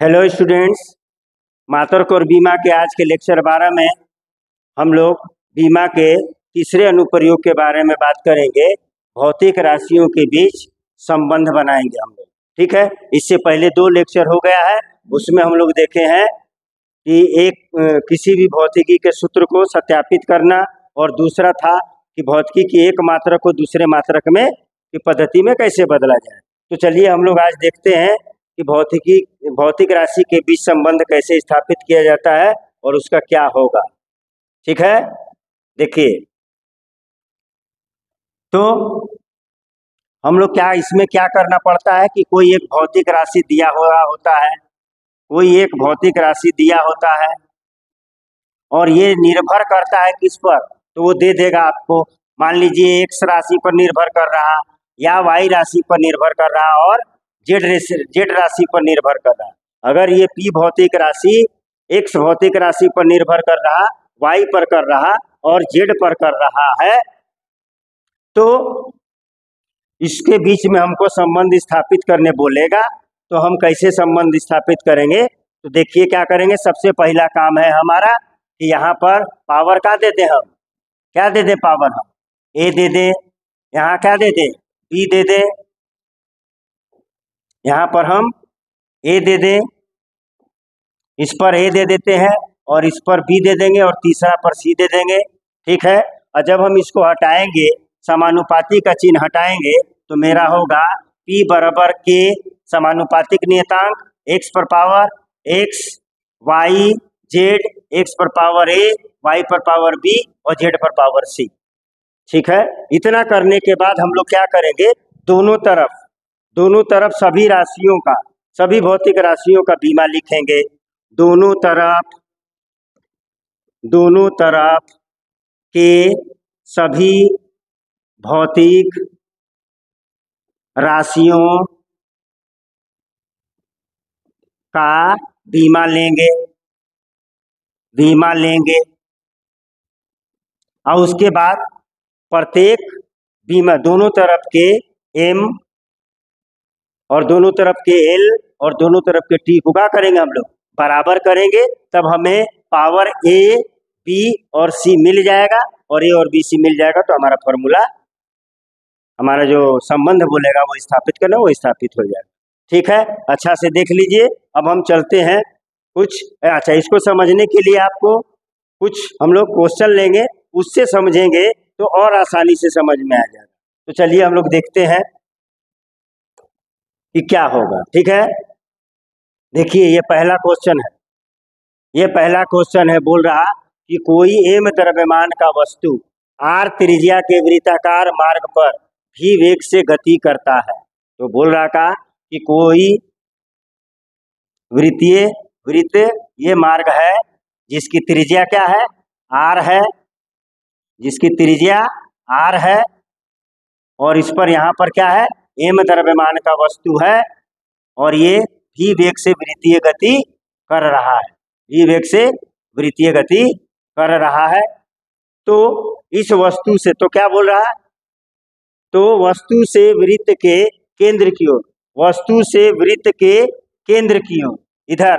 Hello students, मातर्क और बीमा के आज के लेक्चर 12 में हम लोग बीमा के तीसरे अनुप्रयोग के बारे में बात करेंगे। भौतिक राशियों के बीच संबंध बनाएंगे हम लोग। ठीक है, इससे पहले 2 लेक्चर हो गया है, उसमें हम लोग देखे हैं कि किसी भी भौतिकी के सूत्र को सत्यापित करना और दूसरा था कि भौतिकी की एक मात्रक को दूसरे मात्रक में की पद्धति में कैसे बदला जाए। तो चलिए हम लोग आज देखते हैं कि भौतिक राशि के बीच संबंध कैसे स्थापित किया जाता है और उसका क्या होगा। ठीक है, देखिए तो हम लोग इसमें क्या करना पड़ता है कि कोई एक भौतिक राशि दिया हुआ होता है, कोई एक भौतिक राशि दिया होता है और ये निर्भर करता है किस पर, तो वो दे देगा आपको। मान लीजिए एक्स राशि पर निर्भर कर रहा या वाई राशि पर निर्भर कर रहा और जेड राशि पर निर्भर कर रहा। अगर ये पी भौतिक राशि एक्स भौतिक राशि पर निर्भर कर रहा, वाई पर कर रहा और जेड पर कर रहा है, तो इसके बीच में हमको संबंध स्थापित करने बोलेगा। तो हम कैसे संबंध स्थापित करेंगे, तो देखिए क्या करेंगे। सबसे पहला काम है हमारा कि यहाँ पर पावर का दे दे, हम क्या दे दे, पावर हम ए दे दे, यहाँ क्या दे दे, बी दे दे, यहाँ पर हम ए दे दे, इस पर ए दे देते हैं और इस पर बी दे देंगे और तीसरा पर सी दे देंगे। ठीक है, और जब हम इसको हटाएंगे, समानुपाती का चिन्ह हटाएंगे, तो मेरा होगा P बराबर के समानुपातिक नियतांक x पर power x y z, x पर पावर a, y पर पावर b और z पर पावर c। ठीक है, इतना करने के बाद हम लोग क्या करेंगे, दोनों तरफ सभी राशियों का, सभी भौतिक राशियों का बीमा लिखेंगे। दोनों तरफ के सभी भौतिक राशियों का बीमा लेंगे और उसके बाद प्रत्येक बीमा दोनों तरफ के M और दोनों तरफ के L और दोनों तरफ के T को क्या करेंगे, हम लोग बराबर करेंगे। तब हमें पावर A, B और C मिल जाएगा और A और B C मिल जाएगा। तो हमारा फॉर्मूला, हमारा जो संबंध बोलेगा वो स्थापित करना, वो स्थापित हो जाएगा। ठीक है, अच्छा से देख लीजिए। अब हम चलते हैं अच्छा, इसको समझने के लिए आपको कुछ हम लोग क्वेश्चन लेंगे, उससे समझेंगे तो और आसानी से समझ में आ जाएगा। तो चलिए हम लोग देखते हैं कि क्या होगा। ठीक है, देखिए ये पहला क्वेश्चन है, बोल रहा कि कोई m द्रव्यमान का वस्तु r त्रिज्या के वृत्ताकार मार्ग पर v वेग से गति करता है। तो बोल रहा का कि कोई वृत्त ये मार्ग है जिसकी त्रिज्या क्या है, r है, जिसकी त्रिज्या r है और इस पर यहाँ पर क्या है, m द्रव्यमान का वस्तु है और ये v वेग से वृत्तीय गति कर रहा है, v वेग से वृत्तीय गति कर रहा है। तो इस वस्तु से, तो क्या बोल रहा है, तो वस्तु से वृत्त के केंद्र की ओर, वस्तु से वृत्त के केंद्र की ओर, इधर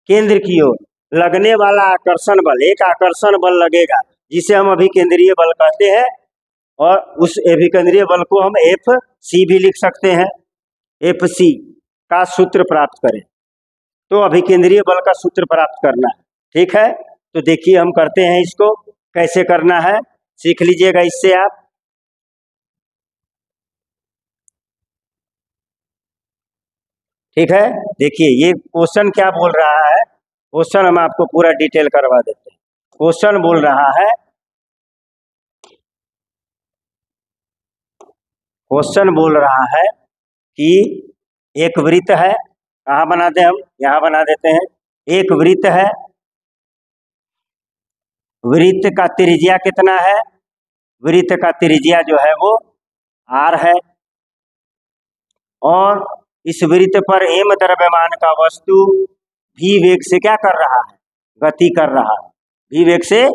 केंद्र की ओर लगने वाला आकर्षण बल, एक आकर्षण बल लगेगा जिसे हम अभिकेंद्रीय बल कहते हैं और उस अभिकेंद्रीय बल को हम FC भी लिख सकते हैं। FC का सूत्र प्राप्त करें, तो अभिकेंद्रीय बल का सूत्र प्राप्त करना है। ठीक है, तो देखिए हम करते हैं, इसको कैसे करना है सीख लीजिएगा इससे आप। ठीक है, देखिए ये क्वेश्चन क्या बोल रहा है, क्वेश्चन हम आपको पूरा डिटेल करवा देते हैं। क्वेश्चन बोल रहा है कि एक वृत्त है, कहाँ बनाते हैं हम, यहाँ बना देते हैं। एक वृत्त है, वृत्त का त्रिज्या कितना है, वृत्त का त्रिज्या जो है वो r है और इस वृत्त पर m द्रव्यमान का वस्तु v वेग से क्या कर रहा है, गति कर रहा है, v वेग से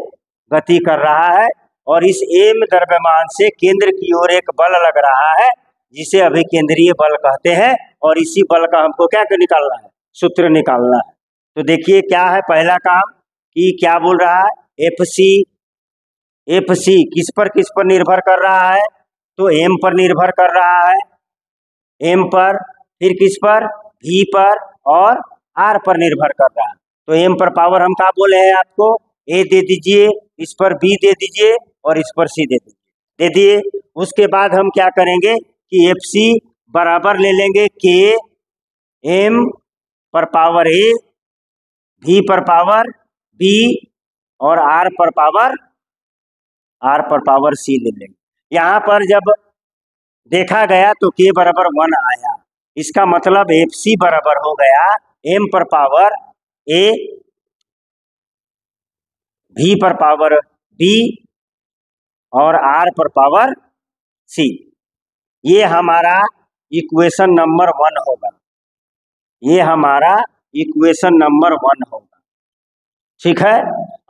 गति कर रहा है और इस m द्रव्यमान से केंद्र की ओर एक बल लग रहा है जिसे अभिकेंद्रीय बल कहते हैं और इसी बल का हमको क्या निकालना है, सूत्र निकालना है। तो देखिए क्या है पहला काम कि क्या बोल रहा है, एफ सी किस पर निर्भर कर रहा है, तो एम पर निर्भर कर रहा है, एम पर, फिर किस पर, भी पर और आर पर निर्भर कर रहा है। तो एम पर पावर हम क्या बोले हैं आपको, ए दे दीजिए, इस पर बी दे दीजिए और इस पर सी दे दिए। उसके बाद हम क्या करेंगे कि एफ सी बराबर ले लेंगे के एम पर पावर ए, भी पर पावर बी और आर पर पावर सी ले लेंगे। यहाँ पर जब देखा गया तो के बराबर 1 आया, इसका मतलब एफ सी बराबर हो गया एम पर पावर ए, भी पर पावर बी और आर पर पावर सी। ये हमारा इक्वेशन नंबर 1 होगा, ये हमारा इक्वेशन नंबर 1 होगा। ठीक है,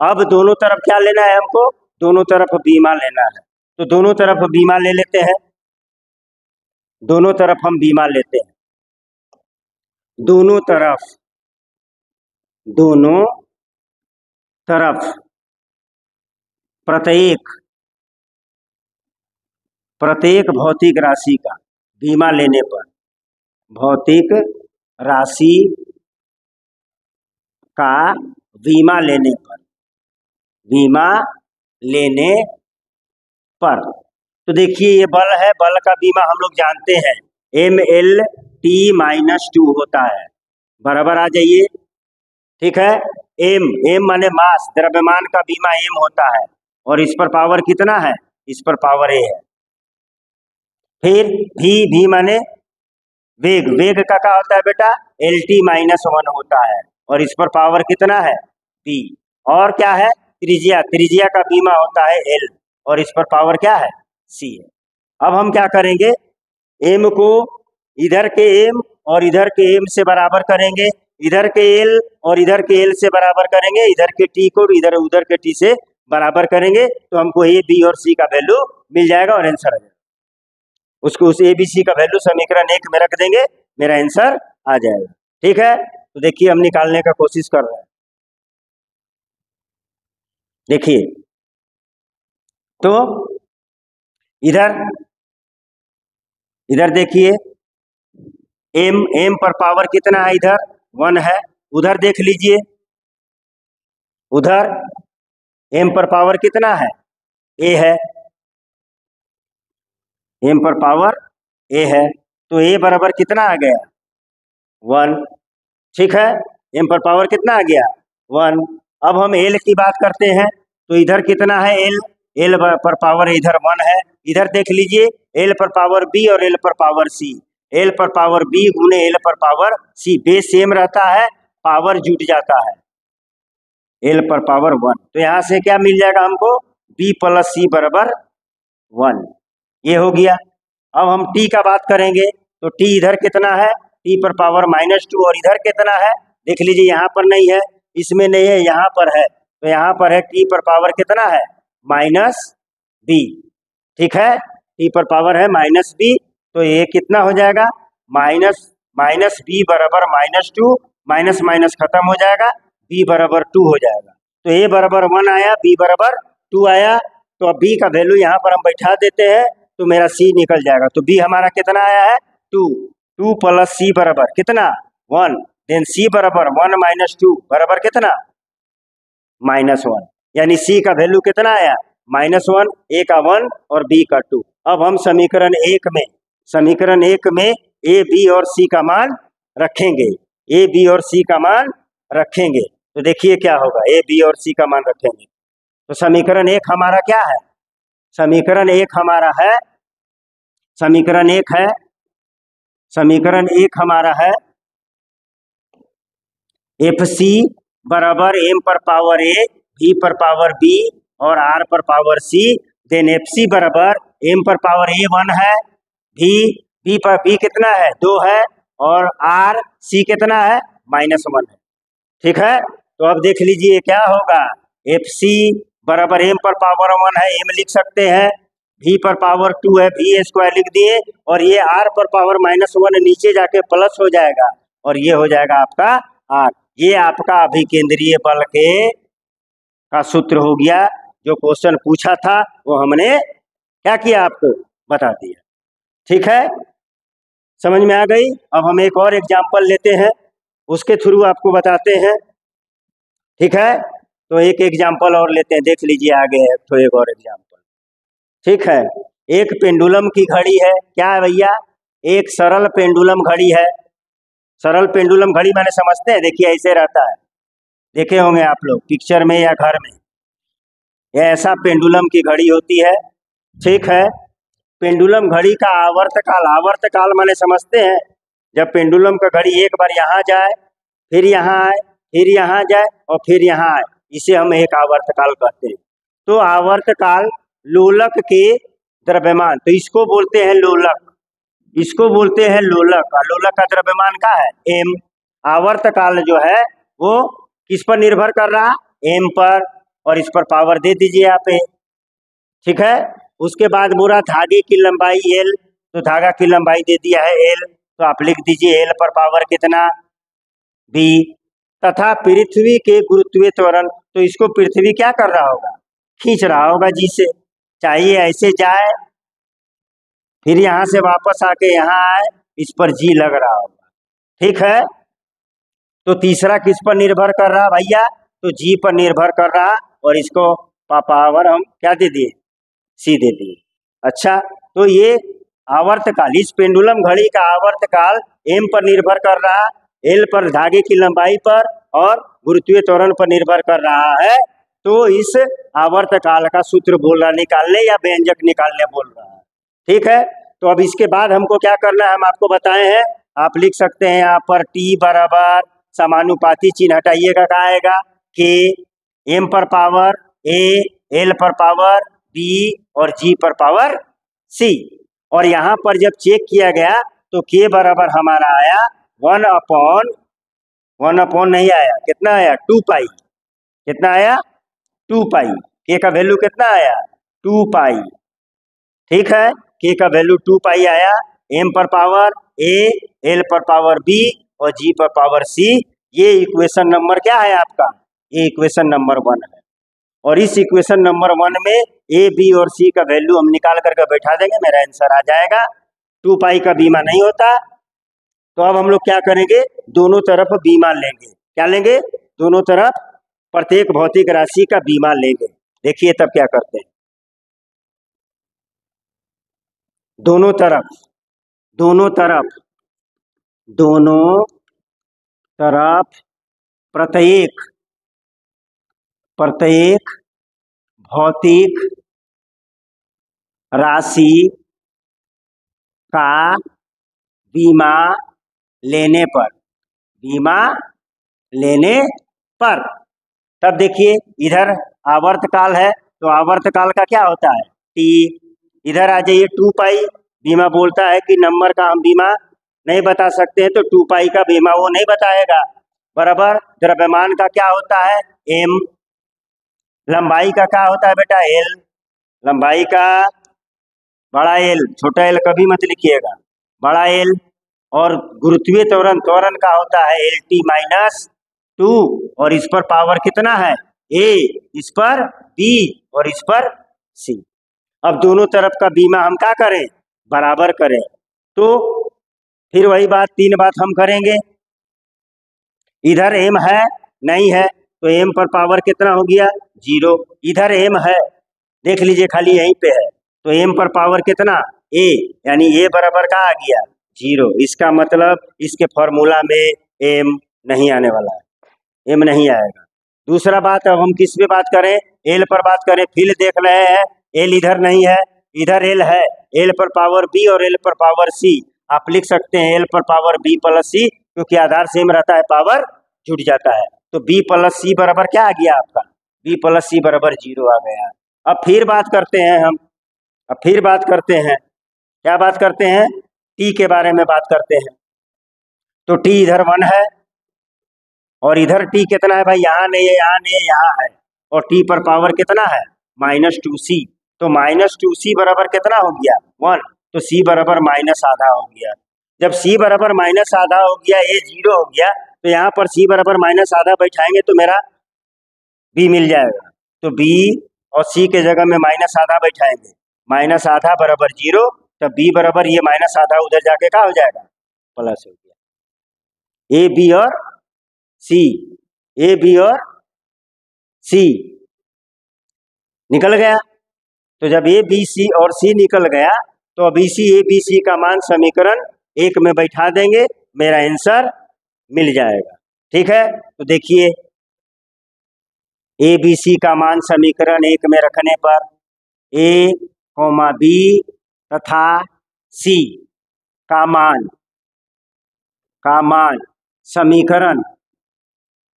अब दोनों तरफ क्या लेना है हमको, दोनों तरफ बीमा लेना है। तो दोनों तरफ बीमा ले लेते हैं, दोनों तरफ हम बीमा लेते हैं, दोनों तरफ प्रत्येक भौतिक राशि का बीमा लेने पर, भौतिक राशि का बीमा लेने पर तो देखिए ये बल है, बल का बीमा हम लोग जानते हैं MLT-2 होता है, बराबर आ जाइए। ठीक है, एम माने मास, द्रव्यमान का बीमा एम होता है और इस पर पावर कितना है, इस पर पावर ए है। फिर भी माने वेग, वेग का क्या होता है बेटा, LT-1 होता है और इस पर पावर कितना है, बी। और क्या है, त्रिज्या, त्रिज्या का बीमा होता है एल और इस पर पावर क्या है, सी है। अब हम क्या करेंगे, एम को इधर के एम और इधर के एम से बराबर करेंगे, इधर के एल और इधर के एल से बराबर करेंगे, इधर के टी को इधर उधर के टी से बराबर करेंगे, तो हमको ए बी और सी का वैल्यू मिल जाएगा और आंसर आ जाएगा। उसको उस ए बी सी का वैल्यू समीकरण 1 में रख देंगे, मेरा आंसर आ जाएगा। ठीक है, तो देखिए हम निकालने का कोशिश कर रहे हैं। देखिए तो इधर देखिए एम पर पावर कितना है, इधर 1 है, उधर देख लीजिए, उधर एम पर पावर कितना है, ए है, एम पर पावर ए है, तो ए बराबर कितना आ गया, 1। ठीक है, एम पर पावर कितना आ गया, 1। अब हम एल की बात करते हैं, तो इधर कितना है एल पर पावर इधर 1 है, इधर देख लीजिए एल पर पावर बी और एल पर पावर सी, एल पर पावर बी गुने एल पर पावर सी, बेस सेम रहता है, पावर जुट जाता है, एल पर पावर 1। तो यहाँ से क्या मिल जाएगा हमको, बी प्लस सी बराबर 1, ये हो गया। अब हम टी का बात करेंगे, तो टी इधर कितना है, टी पर पावर -2 और इधर कितना है, देख लीजिए यहाँ पर नहीं है, इसमें नहीं है, यहाँ पर है, तो यहाँ पर है टी पर पावर कितना है, -b। ठीक है, टी पर पावर है -b, तो ये कितना हो जाएगा, माइनस बी बराबर -2, माइनस माइनस खत्म हो जाएगा, b बराबर 2 हो जाएगा। तो ए बराबर 1 आया, b बराबर 2 आया, तो अब b का वैल्यू यहाँ पर हम बैठा देते हैं, तो मेरा c निकल जाएगा। तो b हमारा कितना आया है, 2 प्लस c बराबर कितना, 1, देन c बराबर 1 - 2 बराबर कितना, -1, यानी c का वैल्यू कितना आया, -1, a का 1 और b का 2। अब हम समीकरण 1 में a b और c का मान रखेंगे, a b और c का मान रखेंगे, तो देखिए क्या होगा, a b और c का मान रखेंगे, तो समीकरण 1 हमारा क्या है, समीकरण 1 हमारा है, एफ सी बराबर एम पर पावर ए, भी पर पावर बी और आर पर पावर सी, देन एफ सी बराबर एम पर पावर ए 1 है, भी पर बी कितना है, 2 है, और आर सी कितना है, -1 है। ठीक है, तो अब देख लीजिए क्या होगा, एफ सी बराबर एम पर पावर 1 है, एम लिख सकते हैं, भी पर पावर 2 है, भी स्क्वायर लिख दिए, और ये आर पर पावर -1 नीचे जाके प्लस हो जाएगा, और ये हो जाएगा आपका आर। ये आपका अभिकेंद्रीय बल के का सूत्र हो गया। जो क्वेश्चन पूछा था वो हमने क्या किया, आपको बता दिया। ठीक है, समझ में आ गई। अब हम एक और एग्जाम्पल लेते हैं, उसके थ्रू आपको बताते हैं। ठीक है, तो एक एग्जाम्पल और लेते हैं, देख लीजिए आगे है तो एक और एग्जाम्पल। ठीक है, एक पेंडुलम की घड़ी है। क्या है भैया, एक सरल पेंडुलम घड़ी है। सरल पेंडुलम घड़ी मैंने समझते हैं, देखिए ऐसे रहता है, देखे होंगे आप लोग पिक्चर में या घर में। यह ऐसा पेंडुलम की घड़ी होती है। ठीक है, पेंडुलम घड़ी का आवर्तकाल माने समझते हैं, जब पेंडुलम का घड़ी एक बार यहाँ जाए, फिर यहाँ आए, फिर यहाँ जाए और फिर यहाँ आए, इसे हम एक आवर्तकाल कहते हैं। तो आवर्तकाल लोलक के द्रव्यमान, तो इसको बोलते हैं लोलक, इसको बोलते हैं लोलक। और लोलक का द्रव्यमान क्या है, एम। आवर्तकाल जो है वो किस पर निर्भर कर रहा, एम पर, और इस पर पावर दे दीजिए आप ए। ठीक है, उसके बाद बोला धागे की लंबाई एल, तो धागा की लंबाई दे दिया है एल, तो आप लिख दीजिए एल पर पावर कितना, बी। तथा पृथ्वी के गुरुत्वीय त्वरण, तो इसको पृथ्वी क्या कर रहा होगा, खींच रहा होगा जी से, चाहिए ऐसे जाए फिर यहाँ से वापस आके यहाँ आए, इस पर जी लग रहा होगा। ठीक है, तो तीसरा किस पर निर्भर कर रहा भैया, तो जी पर निर्भर कर रहा, और इसको पावर हम क्या दे दिए, सी दे दिए। अच्छा, तो ये आवर्तकाल, इस पेंडुलम घड़ी का आवर्तकाल एम पर निर्भर कर रहा, एल पर धागे की लंबाई पर, और गुरुत्वीय त्वरण पर निर्भर कर रहा है। तो इस आवर्तकाल का सूत्र बोल रहा, निकालने या व्यंजक निकालने बोल रहा है। ठीक है, तो अब इसके बाद हमको क्या करना है, हम आपको बताए हैं। आप लिख सकते हैं यहाँ पर टी बराबर समानुपाती चिन्ह हटाइएगा, क्या आएगा, के, एम पर पावर ए, एल पर पावर बी और जी पर पावर सी। और यहाँ पर जब चेक किया गया तो के बराबर हमारा आया 1/1 नहीं आया, कितना आया, 2 पाई। कितना आया, 2 पाई। के का वैल्यू कितना आया, 2 पाई। ठीक है, के का वैल्यू 2 पाई आया। एम पर पावर ए, एल पर पावर बी और जी पर पावर सी। ये इक्वेशन नंबर क्या है आपका, ये इक्वेशन नंबर 1 है। और इस इक्वेशन नंबर 1 में ए, बी और सी का वैल्यू हम निकाल करके बैठा देंगे, मेरा आंसर आ जाएगा। 2 पाई का बी मान नहीं होता, तो अब हम लोग क्या करेंगे, दोनों तरफ बी मान लेंगे। क्या लेंगे, दोनों तरफ प्रत्येक भौतिक राशि का बी मान लेंगे। देखिए तब क्या करते हैं, दोनों तरफ प्रत्येक भौतिक राशि का बीमा लेने पर, तब देखिए इधर आवर्तकाल है, तो आवर्तकाल का क्या होता है, टी। इधर आ जाइए, 2 पाई बीमा बोलता है कि नंबर का हम बीमा नहीं बता सकते हैं, तो 2 पाई का बीमा वो नहीं बताएगा। बराबर द्रव्यमान का क्या होता है, एम। लंबाई का क्या होता है बेटा, एल। लंबाई का बड़ा एल, छोटा एल कभी मत लिखिएगा, बड़ा एल। और गुरुत्वीय त्वरण का होता है एल टी -2, और इस पर पावर कितना है, ए, इस पर बी और इस पर सी। अब दोनों तरफ का बीमा हम क्या करें, बराबर करें। तो फिर वही बात, 3 बात हम करेंगे। इधर एम है नहीं है, तो एम पर पावर कितना हो गया, 0। इधर एम है, देख लीजिए खाली यहीं पे है, तो एम पर पावर कितना, ए, यानी ए बराबर का आ गया 0। इसका मतलब इसके फॉर्मूला में एम नहीं आने वाला है, एम नहीं आएगा। दूसरा बात, अब हम किस पे बात करें, एल पर बात करें। फिर देख रहे हैं एल इधर नहीं है, इधर एल है, एल पर पावर बी और एल पर पावर सी। आप लिख सकते हैं एल पर पावर बी प्लस सी, क्योंकि आधार सेम रहता है, पावर जुड़ जाता है। तो बी प्लस सी बराबर क्या आ गया आपका, बी प्लस सी बराबर 0 आ गया। अब फिर बात करते हैं हम, क्या बात करते हैं, टी के बारे में बात करते हैं। तो टी इधर 1 है, और इधर टी कितना है भाई, यहाँ नहीं है, यहाँ नहीं है, यहाँ है, और टी पर पावर कितना है, -2c। तो -2c बराबर कितना हो गया, 1, तो c बराबर -आधा हो गया। जब c बराबर माइनस आधा हो गया, a 0 हो गया, तो यहाँ पर c बराबर माइनस आधा बैठाएंगे तो मेरा b मिल जाएगा। तो b और c के जगह में माइनस आधा बैठाएंगे, माइनस आधा बराबर 0, तब b बराबर ये माइनस आधा उधर जाके क्या हो जाएगा, प्लस हो गया। a b और c, a b और c निकल गया। तो जब a b c और c निकल गया तो अब इसी a b c का मान समीकरण 1 में बैठा देंगे, मेरा आंसर मिल जाएगा। ठीक है, तो देखिए a b c का मान समीकरण 1 में रखने पर a, b तथा c का मान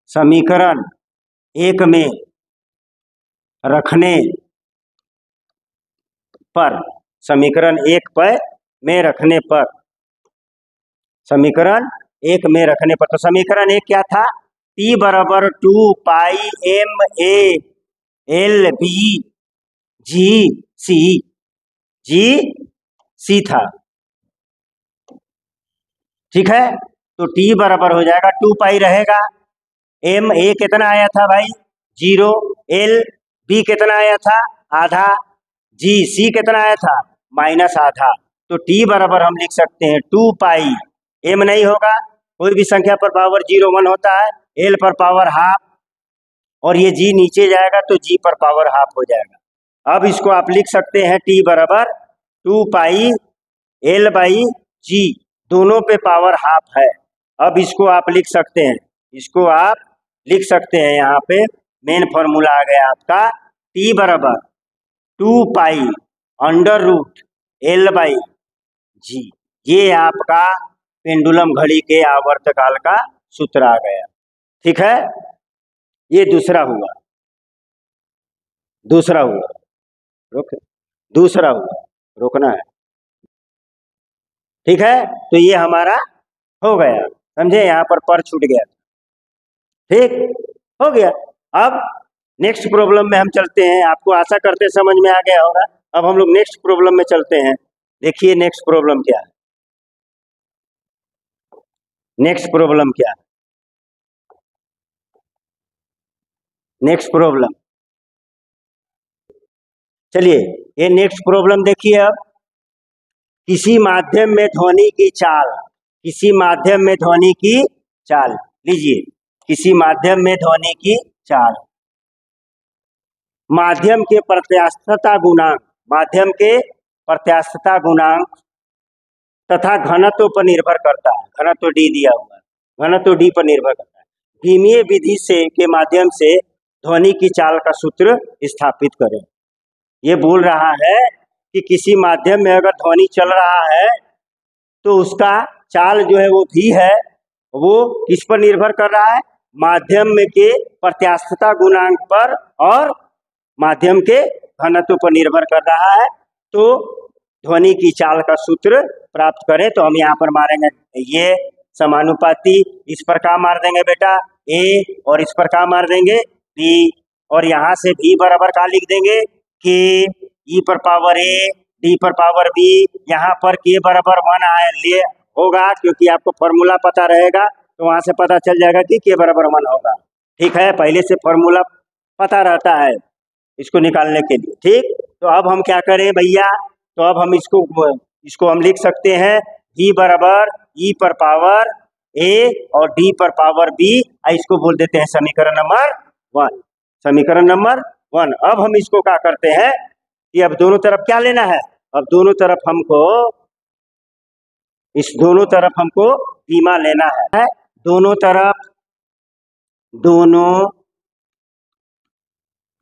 समीकरण 1 में रखने पर, समीकरण 1 में रखने पर, समीकरण 1 में रखने पर, तो समीकरण 1 क्या था, t बराबर 2 पाई m a l b g c था। ठीक है, तो t बराबर हो जाएगा 2 पाई रहेगा, m a कितना आया था भाई 0, l b कितना आया था आधा, g c कितना आया था माइनस आधा। तो t बराबर हम लिख सकते हैं 2 पाई, m नहीं होगा, कोई भी संख्या पर पावर 0 1 होता है, l पर पावर हाफ, और ये g नीचे जाएगा तो g पर पावर हाफ हो जाएगा। अब इसको आप लिख सकते हैं t बराबर 2 पाई l बाई g, दोनों पे पावर हाफ है। अब इसको आप लिख सकते हैं, इसको आप लिख सकते हैं, यहाँ पे मेन फॉर्मूला आ गया आपका t बराबर 2 pi under root l by g, ये आपका पेंडुलम घड़ी के आवर्तकाल का सूत्र आ गया। ठीक है, ये दूसरा हुआ, रोकना है। ठीक है, तो ये हमारा हो गया, समझे, यहाँ पर छूट गया। ठीक हो गया। अब नेक्स्ट प्रॉब्लम में हम चलते हैं, आपको आशा करते समझ में आ गया होगा। अब हम लोग नेक्स्ट प्रॉब्लम में चलते हैं। देखिए नेक्स्ट प्रॉब्लम क्या है, नेक्स्ट प्रॉब्लम क्या है, नेक्स्ट प्रॉब्लम, चलिए ये नेक्स्ट प्रॉब्लम देखिए। अब किसी माध्यम में ध्वनि की चाल, किसी माध्यम में ध्वनि की चाल, लीजिए किसी माध्यम में ध्वनि की चाल, माध्यम के प्रत्यास्थता गुणांक, माध्यम के प्रत्यास्थता गुणांक तथा घनत्व पर निर्भर करता है। घनत्व d दिया हुआ है, घनत्व d पर निर्भर करता है। विमीय विधि से के माध्यम से ध्वनि की चाल का सूत्र स्थापित करें। ये बोल रहा है कि किसी माध्यम में अगर ध्वनि चल रहा है तो उसका चाल जो है वो v है, वो किस पर निर्भर कर रहा है, माध्यम में के प्रत्यास्थता गुणांक पर और माध्यम के घनत्व पर निर्भर कर रहा है। तो ध्वनि की चाल का सूत्र प्राप्त करें तो हम यहाँ पर मारेंगे ये समानुपाती, इस पर क्या मार देंगे बेटा a, और इस पर क्या मार देंगे b, और यहाँ से v बराबर क्या लिख देंगे k, e पर पावर a, d पर पावर b, यहाँ पर k बराबर 1 आए ले होगा, क्योंकि आपको फॉर्मूला पता रहेगा तो वहाँ से पता चल जाएगा कि k बराबर 1 होगा। ठीक है, पहले से फॉर्मूला पता रहता है इसको निकालने के लिए। ठीक, तो अब हम क्या करें भैया, तो अब हम इसको हम लिख सकते हैं v बराबर e पर पावर a और d पर पावर b, इसको बोल देते हैं समीकरण नंबर 1, समीकरण नंबर 1। अब हम इसको क्या करते हैं कि अब दोनों तरफ क्या लेना है, अब दोनों तरफ हमको, इस दोनों तरफ हमको बीमा लेना है, दोनों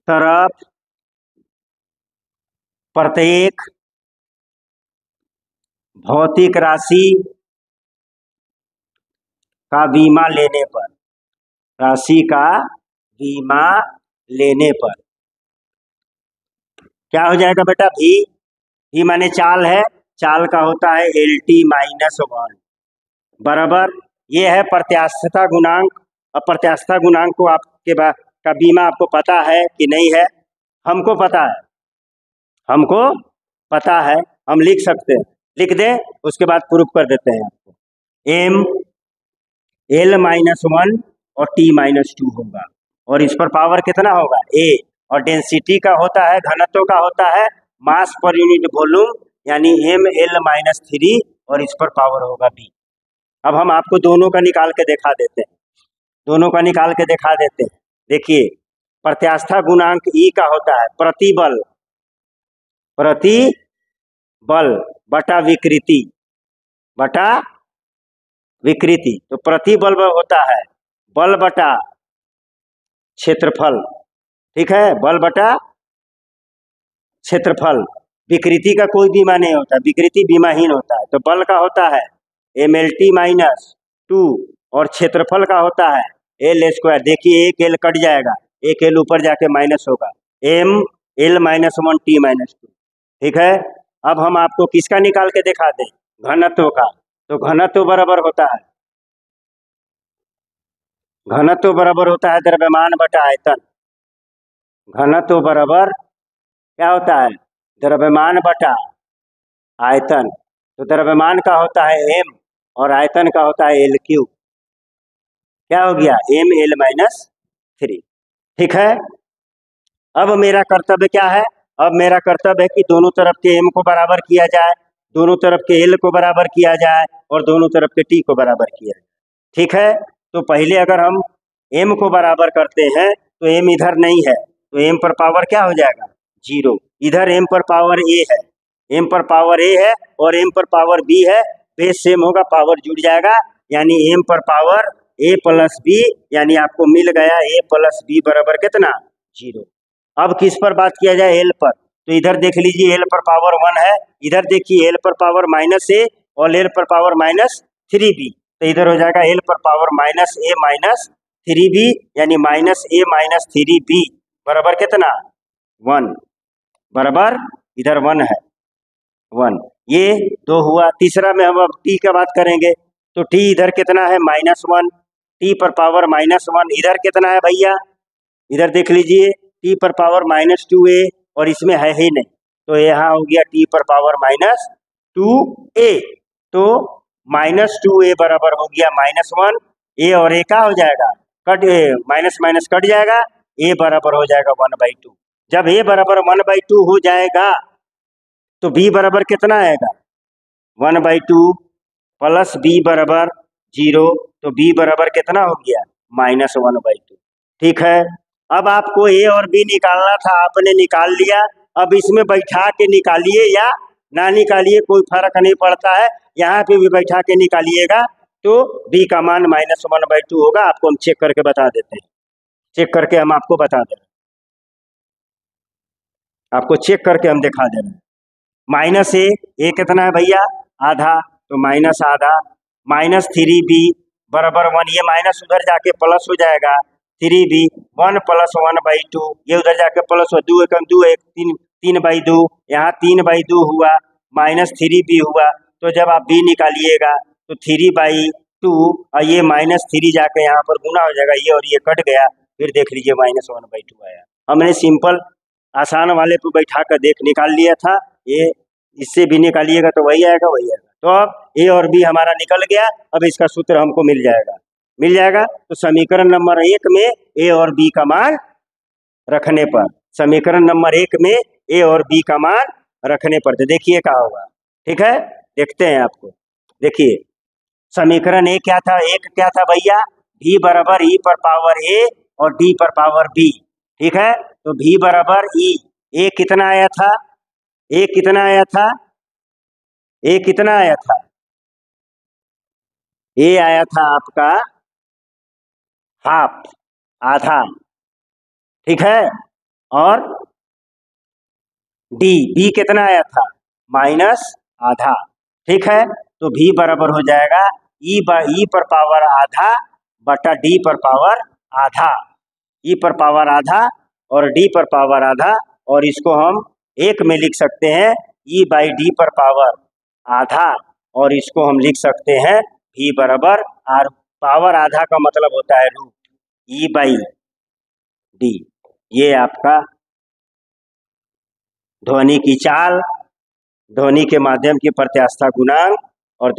तरफ प्रत्येक भौतिक राशि का बीमा लेने पर, राशि का बीमा लेने पर क्या हो जाएगा बेटा v माने चाल है, चाल का होता है LT-1 बराबर, ये है प्रत्यास्थता गुणांक। अब प्रत्यास्थता गुणांक को आपके का बीमा आपको पता है कि नहीं है, हमको पता है, हमको पता है, हम लिख सकते हैं, लिख दें उसके बाद प्रूफ कर देते हैं आपको। एम एल माइनस वन और टी माइनस टू होगा, और इस पर पावर कितना होगा ए, और डेंसिटी का होता है, घनत्व का होता है मास पर यूनिट वॉल्यूम, यानी एम एल माइनस थ्री, और इस पर पावर होगा बी। अब हम आपको दोनों का निकाल के दिखा देते हैं, दोनों का निकाल के दिखा देते हैं। देखिए, प्रत्यास्था गुणांक ई का होता है प्रतिबल, प्रतिबल बटा विकृति, बटा विकृति। तो प्रतिबल होता है बल बटा क्षेत्रफल, ठीक है, बल बटा क्षेत्रफल। विकृति का कोई बीमा नहीं होता, विकृति बीमाहीन होता है। तो बल का होता है M L T minus two, और क्षेत्रफल का होता है एल स्क्वायर। देखिए एक एल कट जाएगा, एक एल ऊपर जाके माइनस होगा, M L minus one T minus two, ठीक है। अब हम आपको किसका निकाल के दिखा दें, घनत्व का। तो घनत्व बराबर होता है, घनत्व बराबर होता है द्रव्यमान बटा आयतन। घनत्व बराबर क्या होता है, द्रव्यमान बटा आयतन। तो द्रव्यमान का होता है एम और आयतन का होता है एल क्यू। क्या हो गया, एम एल माइनस थ्री, ठीक है। अब मेरा कर्तव्य क्या है, अब मेरा कर्तव्य है कि दोनों तरफ के एम को बराबर किया जाए, दोनों तरफ के एल को बराबर किया जाए, और दोनों तरफ के टी को बराबर किया जाए, ठीक है। तो पहले अगर हम एम को बराबर करते हैं तो एम इधर नहीं है, तो एम पर पावर क्या हो जाएगा, जीरो। इधर एम पर पावर ए है, एम पर पावर ए है और एम पर पावर बी है, बेस सेम होगा, पावर जुड़ जाएगा, यानी एम पर पावर ए प्लस बी, यानी आपको मिल गया ए प्लस बी बराबर कितना, जीरो। अब किस पर बात किया जाए, एल पर। तो इधर देख लीजिए एल पर पावर वन है, इधर देखिए एल पर पावर माइनस ए और एल पर पावर माइनस थ्री बी। तो इधर हो जाएगा एल पर पावर माइनस ए माइनस थ्री बी, यानी माइनस ए माइनस थ्री बी बराबर कितना, वन, बराबर इधर वन है, वन। ये दो हुआ। तीसरा में हम अब टी का बात करेंगे। तो टी इधर कितना है, माइनस वन, टी पर पावर माइनस वन। इधर कितना है भैया, इधर देख लीजिए टी पर पावर माइनस टू ए, और इसमें है ही नहीं, तो यहाँ हो गया टी पर पावर माइनस टू ए। तो माइनस टू ए बराबर हो गया माइनस वन, ए और ए का हो जाएगा कट, माइनस माइनस कट जाएगा, ए बराबर हो जाएगा वन बाई टू। जब ए बराबर वन बाई टू हो जाएगा तो बी बराबर कितना आएगा, one by two plus B बराबर जीरो। तो बी बराबर कितना हो गया, माइनस वन बाई टू, ठीक है। अब आपको ए और बी निकालना था, आपने निकाल लिया। अब इसमें बैठा के निकालिए या ना निकालिए, कोई फर्क नहीं पड़ता है, यहाँ पे भी बैठा के निकालिएगा तो बी का मान माइनस वन बाई टू होगा। आपको हम चेक करके बता देते हैं, चेक करके हम आपको बता दे रहे हैं, आपको चेक करके हम दिखा दे रहे हैं। माइनस ए कितना है भैया, आधा, तो माइनस आधा, माइनस थ्री बी बराबर वन, ये माइनस उधर जाके प्लस हो जाएगा, three B one plus one by two, ये उधर जाके प्लस हो, दो एक दो एक, तीन, तीन बाई दो, यहाँ तीन बाई दो हुआ, माइनस थ्री बी हुआ। तो जब आप बी निकालिएगा तो थ्री बाई टू, और ये माइनस थ्री जाके यहाँ पर गुना हो जाएगा, ये और ये कट गया, फिर देख लीजिए माइनस वन बाई टू आया। हमने सिंपल आसान वाले पे बैठा कर निकाल लिया था, ये इससे भी निकालिएगा तो वही आएगा, वही आएगा। तो अब ए और बी हमारा निकल गया, अब इसका सूत्र हमको मिल जाएगा, मिल जाएगा। तो समीकरण नंबर एक में ए और बी का मान रखने पर, समीकरण नंबर एक में ए और बी का मान रखने पर, तो देखिए क्या होगा, ठीक है। देखते हैं आपको, देखिए समीकरण ए क्या था, एक क्या था भैया, भी बराबर ई पर पावर ए और डी पर पावर बी, ठीक है। तो भी बराबर ई, ए कितना आया था, ए कितना आया था, ए कितना आया था, ए आया था आपका हाफ, आधा, ठीक है। और डी, बी कितना आया था, माइनस आधा, ठीक है। तो भी बराबर हो जाएगा ई पर पावर आधा बटा डी पर पावर आधा, ई पर पावर आधा और डी पर पावर आधा, और इसको हम एक में लिख सकते हैं ई बाई डी पर पावर आधा, और इसको हम लिख सकते हैं भी बराबर आर, पावर आधा का मतलब होता है रूट ई बाई डी। ये आपका ध्वनि की चाल, ध्वनि के माध्यम की प्रत्यास्था गुणांक और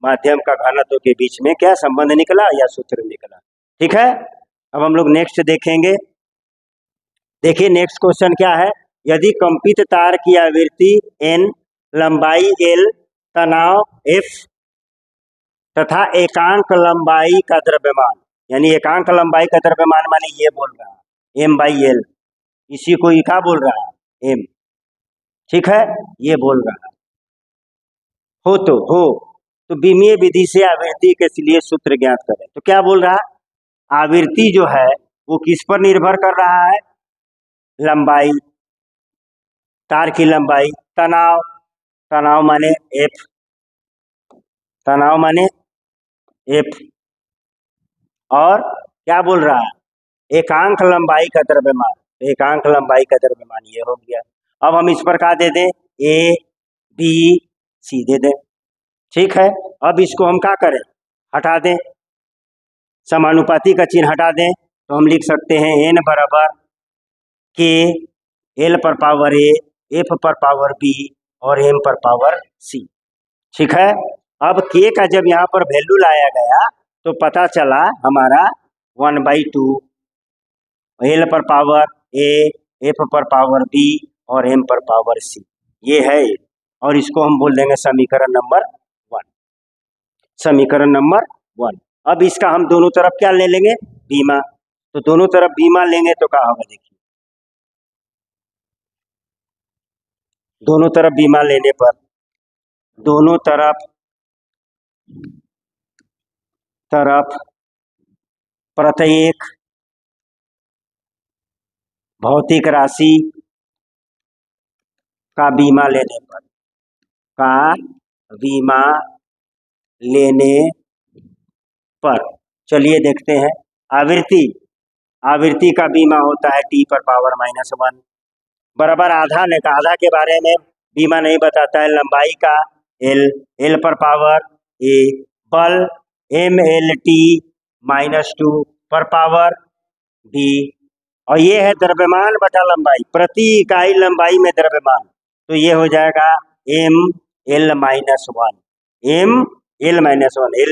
माध्यम का घनत्व के बीच में क्या संबंध निकला या सूत्र निकला। ठीक है, अब हम लोग नेक्स्ट देखेंगे। देखिए नेक्स्ट क्वेश्चन क्या है। यदि कंपित तार की आवृत्ति n, लंबाई l, तनाव F तथा एकांक लंबाई का द्रव्यमान, यानी एकांक लंबाई का द्रव्यमान माने ये बोल रहा है m/l, इसी को ही क्या बोल रहा है m। ठीक है, ये बोल रहा है हो तो विमीय विधि से आवृत्ति के लिए सूत्र ज्ञात करें। तो क्या बोल रहा है, आवृत्ति जो है वो किस पर निर्भर कर रहा है, लंबाई, तार की लंबाई, तनाव माने F, तनाव माने F, और क्या बोल रहा है, एकांक लंबाई का द्रव्यमान, एकांक लंबाई का द्रव्यमान ये हो गया। अब हम इस पर क्या दे दें, A B C दे दें। ठीक है, अब इसको हम क्या करें, हटा दें, समानुपाती का चिन्ह हटा दें, तो हम लिख सकते हैं n बराबर k, l पर पावर a, f पर पावर b और m पर पावर c। ठीक है, अब k का जब यहाँ पर वैल्यू लाया गया तो पता चला हमारा 1/2, l पर पावर a, f पर पावर b और m पर पावर c, ये है। और इसको हम बोल देंगे समीकरण नंबर 1, समीकरण नंबर 1। अब इसका हम दोनों तरफ क्या ले लेंगे, बीमा, तो दोनों तरफ बीमा लेंगे तो क्या होगा, देखिए दोनों तरफ बीमा लेने पर दोनों तरफ प्रत्येक भौतिक राशि का बीमा लेने पर चलिए देखते हैं। आवृत्ति का बीमा होता है t पर पावर -1 बराबर आधा ने का, आधा के बारे में बीमा नहीं बताता है, लंबाई का l पर पावर a, बल mLt -2 पर पावर b, और ये है द्रव्यमान बटा लंबाई, प्रति इकाई लंबाई में द्रव्यमान, तो ये हो जाएगा ml -1, l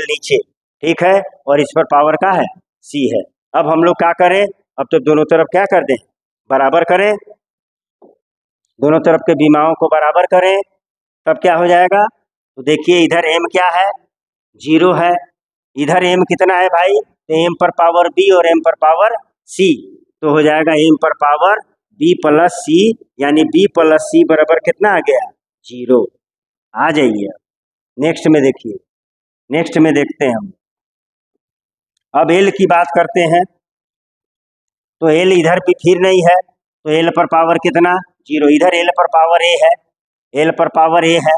नीचे। ठीक है, और इस पर पावर का है c है। अब हम लोग क्या करें, अब तो दोनों तरफ क्या कर दें, बराबर करें, दोनों तरफ के बीमाओं को बराबर करें, तब क्या हो जाएगा, तो देखिए इधर m क्या है, 0 है, इधर m कितना है भाई, तो m पर पावर b और m पर पावर c, तो हो जाएगा m पर पावर b प्लस c, यानी b प्लस c बराबर कितना आ गया, 0। आ जाइए नेक्स्ट में, देखिए नेक्स्ट में देखते हैं हम। अब l की बात करते हैं, तो l इधर भी फिर नहीं है, तो l पर पावर कितना, 0, इधर l पर पावर a है, l पर पावर a है,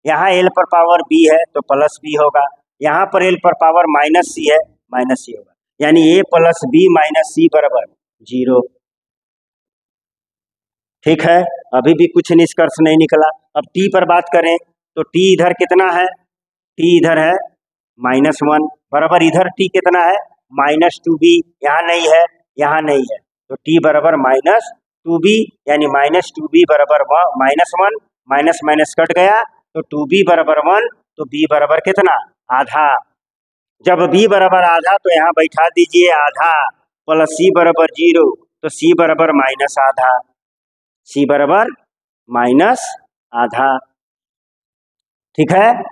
यहाँ l पर पावर b है तो प्लस b होगा, यहाँ पर l पर पावर माइनस c है, माइनस c होगा, यानी a plus b minus c बराबर 0। ठीक है, अभी भी कुछ निष्कर्ष नहीं निकला। अब t पर बात करें तो t इधर कितना है, t इधर है -1 बराबर, इधर t कितना है -2b, यहाँ नहीं है, यहाँ नहीं है, तो t बराबर -2b, यानी -2b बराबर -1, माइनस माइनस कट गया तो 2b बराबर 1, तो b बराबर कितना, आधा। जब b बराबर आधा तो यहाँ बैठा दीजिए आधा, प्लस c बराबर 0, तो c बराबर -आधा, c बराबर -आधा। ठीक है,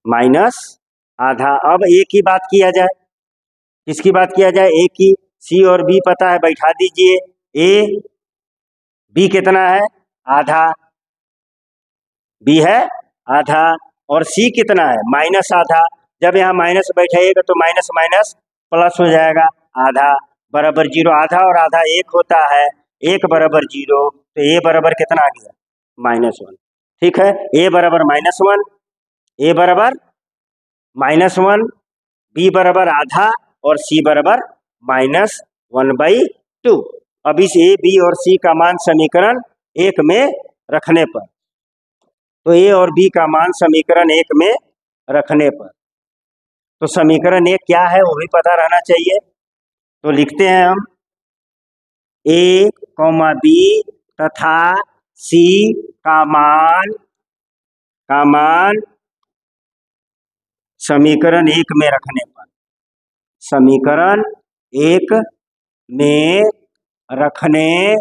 -आधा। अब a की बात किया जाए, किसकी बात किया जाए, a की, c और b पता है, बैठा दीजिए, a b कितना है, आधा, b है आधा, और c कितना है, -आधा। जब यहाँ माइनस बैठाइएगा तो माइनस माइनस प्लस हो जाएगा, आधा बराबर 0, आधा और आधा 1 होता है, 1 बराबर 0, तो a बराबर कितना आ गया, -1। ठीक है, a बराबर -1, a बराबर -1, b बराबर आधा और c बराबर -1/2। अब इस a, b और c का मान समीकरण 1 में रखने पर, तो a और b का मान समीकरण 1 में रखने पर, तो समीकरण 1 क्या है वो भी पता रहना चाहिए। तो लिखते हैं हम a, b तथा c का मान समीकरण 1 में रखने पर, समीकरण 1 में रखने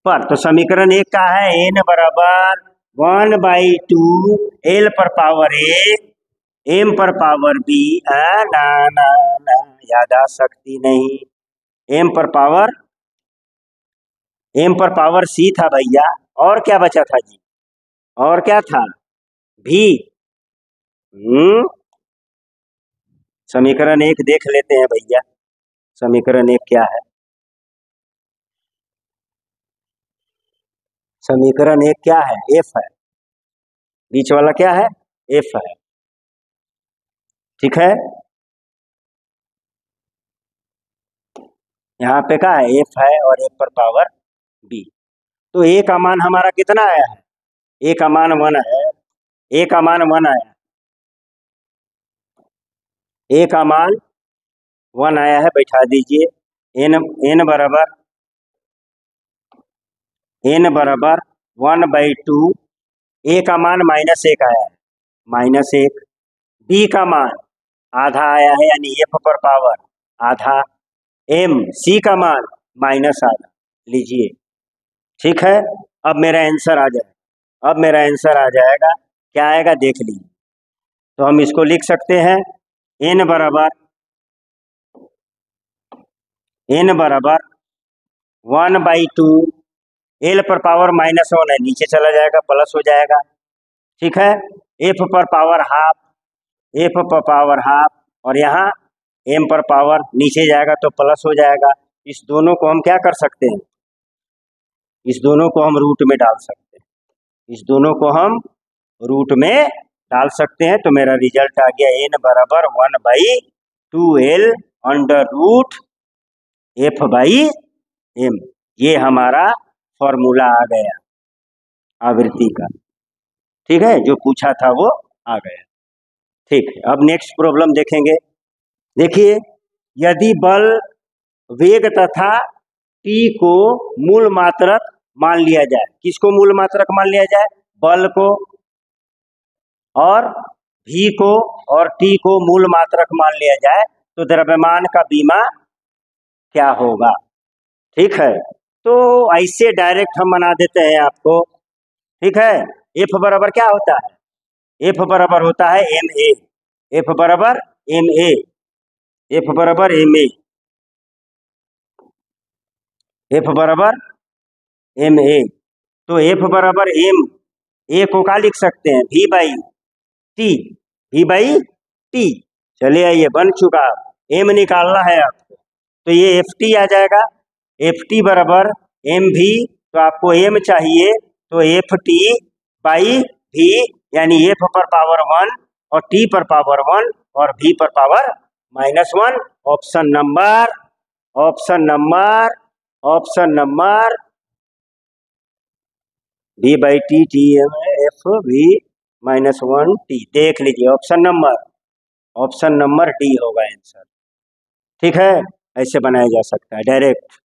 पर, तो समीकरण 1 का है n बराबर 1/2 l पर पावर a m पर पावर b। ना ना ना यादाशक्ति नहीं, m पर पावर c था भैया, और क्या बचा था जी, और क्या था भी। समीकरण 1 देख लेते हैं भैया, समीकरण 1 क्या है। समीकरण 1 क्या है, f है, बीच वाला क्या है, f है, ठीक है। यहाँ पे क्या है, f है और f पर पावर b। तो a का मान हमारा कितना आया है, a का मान 1 है, a का मान 1 आया, a का मान 1 आया है, बैठा दीजिए। n बराबर 1/2, a का मान -1 आया है, -1, b का मान आधा आया है, यानी f पर पावर आधा, c का मान -आधा, लीजिए, ठीक है। अब मेरा आंसर आ जाएगा, अब मेरा आंसर आ जाएगा, क्या आएगा देख लीजिए। तो हम इसको लिख सकते हैं n बराबर 1/2, l पर पावर -1 है, नीचे चला जाएगा, प्लस हो जाएगा, ठीक है। f पर पावर हाफ, और यहाँ m पर पावर नीचे जाएगा तो प्लस हो जाएगा। इस दोनों को हम क्या कर सकते हैं, इस दोनों को हम रूट में डाल सकते हैं, इस दोनों को हम रूट में डाल सकते हैं। तो मेरा रिजल्ट आ गया n बराबर 1/2l अंडर रूट f/m। ये हमारा फॉर्मूला आ गया आवृत्ति का, ठीक है, जो पूछा था वो आ गया, ठीक है। अब नेक्स्ट प्रॉब्लम देखेंगे। देखिए, यदि बल वेग तथा t को मूल मात्रक मान लिया जाए, किसको मूल मात्रक मान लिया जाए, बल को, और v को और t को मूल मात्रक मान लिया जाए, तो द्रव्यमान का बीमा क्या होगा, ठीक है। तो ऐसे डायरेक्ट हम बना देते हैं आपको, ठीक है। f बराबर क्या होता है, f बराबर होता है ma, f बराबर ma, f बराबर ma, f बराबर ma। तो f बराबर m, a को क्या लिख सकते हैं, v/t। चलिए आइए, बन चुका, m निकालना है आपको, तो ये ft आ जाएगा, ft बराबर mv, तो आपको m चाहिए, तो ft/v, यानी f पर पावर 1 और t पर पावर 1 और v पर power -1। Option number v/t, tm f/v-1t, देख लीजिए, ऑप्शन नंबर डी होगा आंसर, ठीक है। ऐसे बनाया जा सकता है डायरेक्ट।